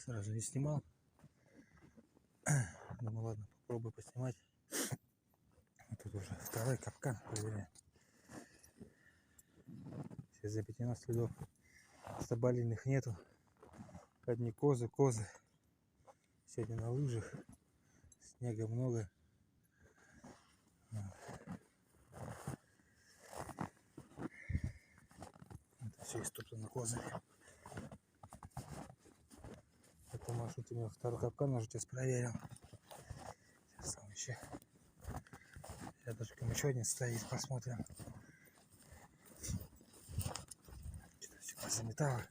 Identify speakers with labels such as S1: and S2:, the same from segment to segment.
S1: Сразу не снимал. Думаю, ладно, попробую поснимать. А тут уже второй капкан, проверяем. Сейчас заметено следов соболиных нету. Одни козы. Сегодня на лыжах. Снега много. Это все истоптано козами. Это маршрут у меня второй капкан уже сейчас проверил. Сейчас там еще рядышком еще один стоит, посмотрим. Что-то все позаметало.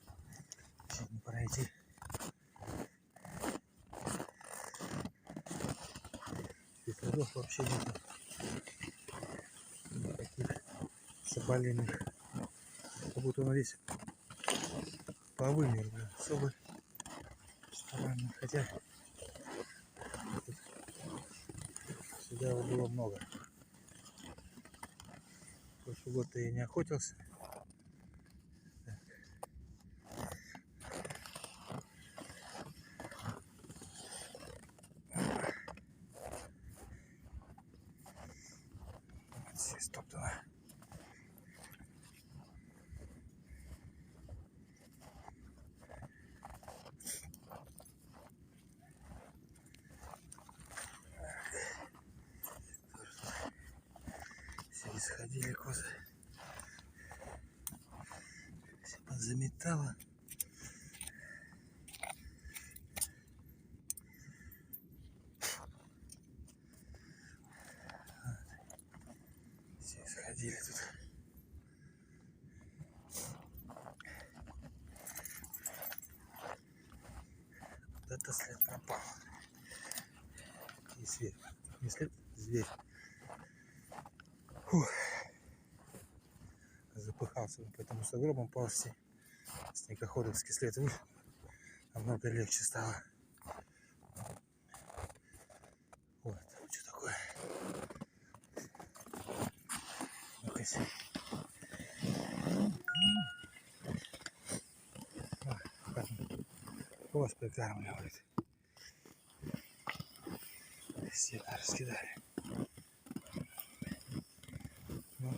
S1: Еще не пройти. И следов вообще нет. Никаких соболиных. Как будто он весь повымер, да. Особо странно. Хотя сюда его было много. В прошлый год я не охотился. Все стоптано. Все исходили козы. Все подзаметало. Все исходили тут. Это след пропал. И свет. Не след, зверь. Фух. Запыхался по этому сугробам ползти. Снегоходовский след вышел. Намного легче стало. Вот, что такое. Ну-ка, коз прикармливают. Все раскидали. Ну,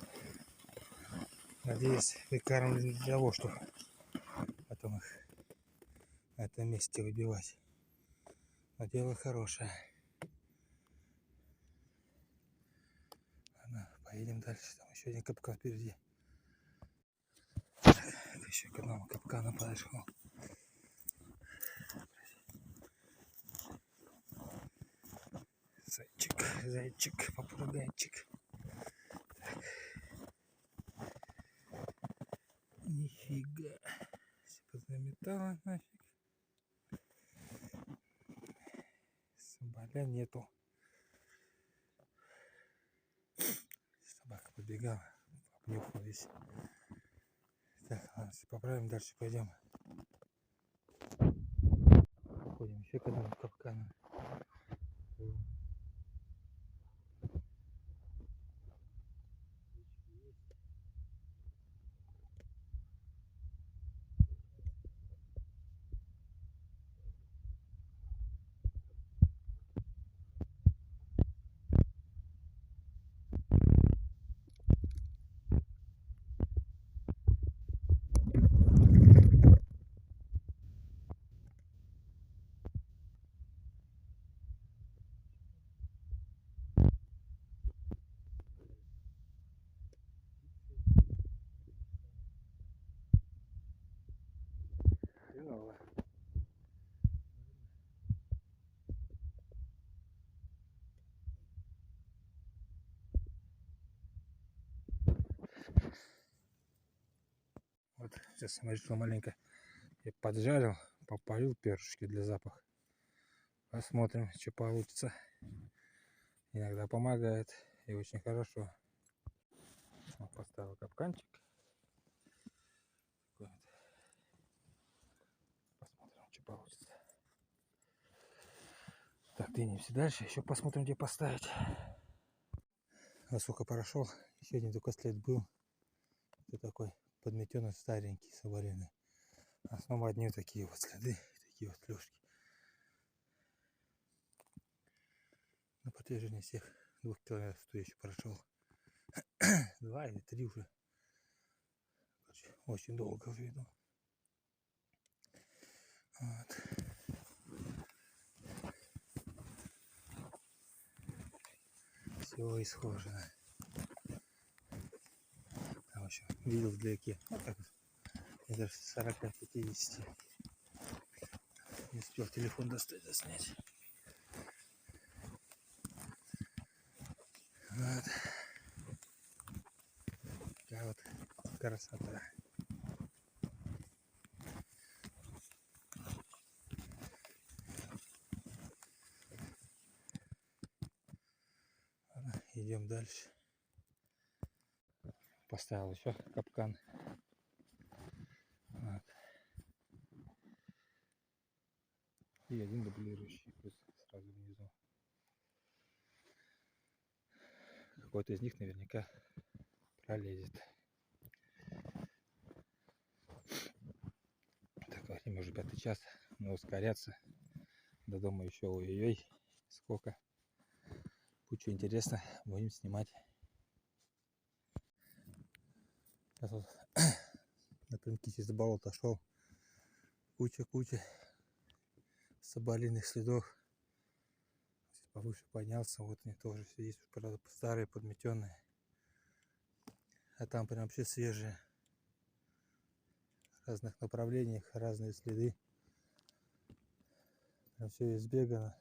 S1: надеюсь, прикармливали для того, чтобы потом их на этом месте выбивать. Но дело хорошее. Ладно, поедем дальше. Там еще один капкан впереди. Еще к одному капкану подошел. Зайчик, попугайчик. Так. Нифига. Все позаметало нафиг. Соболя нету. Собака побегала, обнюхались. Так, ладно, поправим, дальше пойдем. Ходим еще к одному капкану. Хреново. Вот сейчас смотрите, маленько я поджарил, попалил перышки для запаха. Посмотрим, что получится. Иногда помогает и очень хорошо. Поставил капканчик. Посмотрим, что получится. Так, двинемся дальше. Еще посмотрим, где поставить. Насколько прошел, еще один только след был. Это такой подметенный старенький соболиный. В основном одни такие вот следы, такие вот плюшки. протяжении всех 2 километров, что я еще прошел. 2 или 3 уже. Короче, очень долго уже иду. Вот. Все исхожено. Там еще видел вдалеке. Вот так вот. Метров 40-50. Не успел телефон достать, заснять. Вот. Такая вот красота. Ладно, идем дальше. Поставил еще капкан. Вот. И один дублирующий сразу внизу. Какой-то из них наверняка пролезет. Так, время уже 5 час. Но ускоряться. До дома еще ой-ой-ой. Сколько. Будет что интересно, будем снимать. Сейчас вот напрямки через болото шел. Куча соболиных следов. Повыше поднялся, вот они тоже все есть, правда, старые, подметенные. А там прям вообще свежие. В разных направлениях, разные следы. Прям все избегано.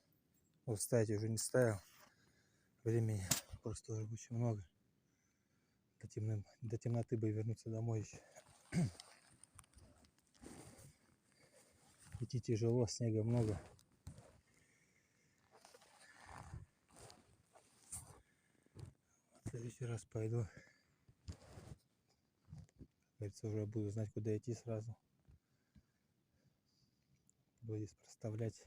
S1: Вот ставить уже не ставил. Времени просто уже очень много. До темноты бы вернуться домой еще. Идти тяжело, снега много. В следующий раз пойду. Кажется, уже буду знать, куда идти сразу. Буду здесь проставлять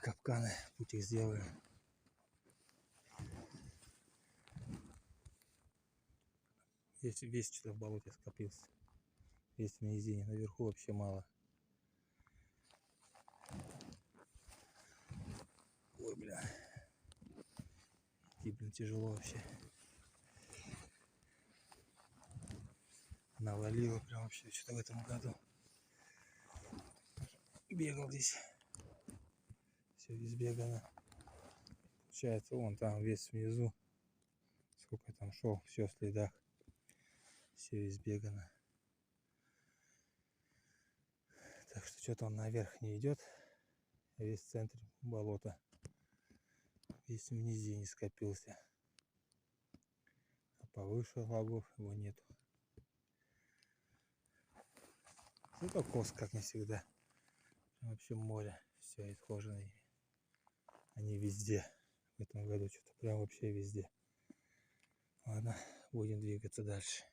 S1: капканы, путь их сделаю. Весь что-то в болоте скопился. Весь в низине, наверху вообще мало. Ой, бля. И, блин, тяжело вообще. Навалило прям вообще что-то в этом году. Бегал здесь. Все избегано. Получается, вон там весь внизу. Сколько там шел, все в следах. Все избегано. Так что что-то он наверх не идет. Весь в центре болота. Весь в низине скопился. А повыше лагов его нету. Зато кос, как не всегда. Вообще море. Все исхожено. Они везде. В этом году что-то прям вообще везде. Ладно, будем двигаться дальше.